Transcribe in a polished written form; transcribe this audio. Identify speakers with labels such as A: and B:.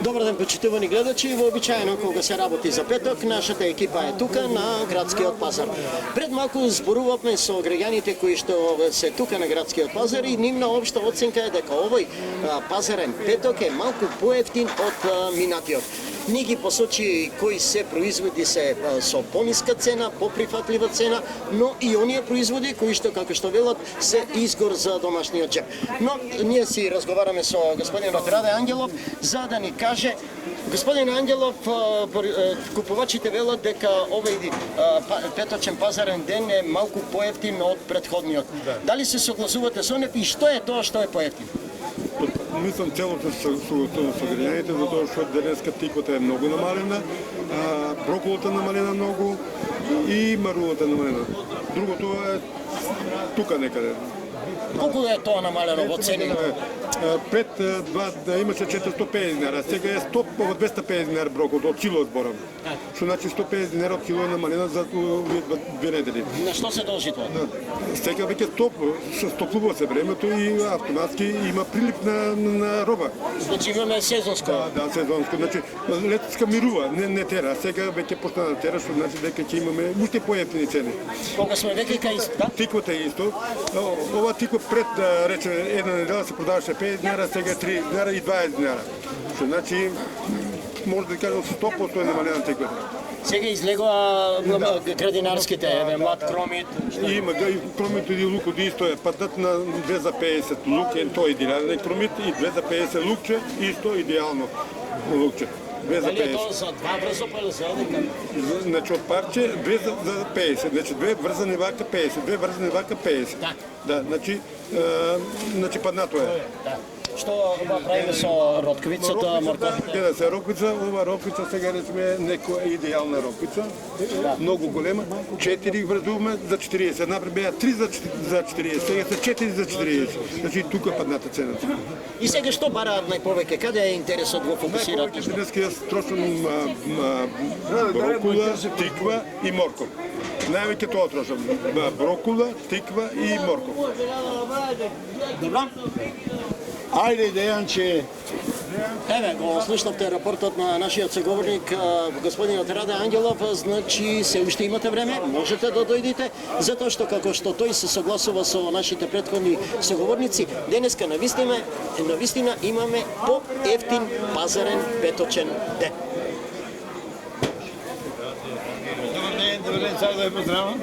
A: Добар ден, почитувани гледачи. Вообичаено кога се работи за петок, нашата екипа е тука на градскиот пазар. Пред малку зборувавме со граѓаните кои што се тука на градскиот пазар и нивна општа оценка е дека овој пазарен петок е малку поевтин од минатиот. Ние ги посочи кои се производи се со пониска цена, поприфатлива цена, но и оние производи кои што, како што велат, се изгор за домашниот џеб. Но ние си разговараме со господинот Раде Ангелов за да ни каже, господин Ангелов, купувачите велат дека овој петочен пазарен ден е малку поевтин од претходниот. Дали се согласувате со нив и што е тоа што е поевтин?
B: Мислам целосно со граѓаните, затоа што денеска тиквата е многу намалена, броколата намалена многу и марулата намалена. Другото е тука некаде.
A: Колку е тоа намалено во цени?
B: Пред имаше 450 динара, сега е 250 динара брокол, од кило зборам. Што значи 150 динара од кило е намалена за две недели.
A: На што се должи тоа?
B: Сега веќе стоплува се времето и автоматски има прилив на роба.
A: Значи имаме сезонско.
B: Да, сезонско. Значи летска мирува, не тера. Сега веќе почна да тера, што значи веќе ќе имаме уште поевтини цени.
A: Кога сме веќе кај иста?
B: Тиквата е исто. Ова тиква пред да рече една недела се продаваше 5 динара, сега 3 динара и 20 динара. Што значи може да кажам 100% е намалена тиквата.
A: Сега излегоа градинарските, млад кромит.
B: Има и кромит и лук од исто е патат на 2 за 50 лук е тој идеален кромит и 2 за 50 лукче исто идеално лукче.
A: Дали е тоа за два врзопа или за еден?
B: Значи од парче 2 за 50, значи 2 врзани вака 50, 2 врзани вака 50. Да, значи паднато е.
A: Што правиме со ротквицата, морковите?
B: Да, се роквица, ова роквица сега речеме некоја идеална роквица, многу голема, 4 врзуваме за 40, напред беа 3 за 40, сега се 4 за 40, значи тука падната цената.
A: И сега што бараат најповеќе? Каде е интересот го фокусират?
B: Денеска јас трошам брокула, тиква и морков. Највеќе тоа трошам, брокула, тиква и морков.
A: Добро?
C: Ајде, Дејанче.
A: Еве, го слушнавте рапортот на нашиот соговорник, господинот Раде Ангелов, значи се уште имате време, можете да дојдете, затоа што како што тој се согласува со нашите претходни соговорници, денеска навистина имаме по-евтин пазарен петочен ден.
C: Добар ден, сак да ве поздравам.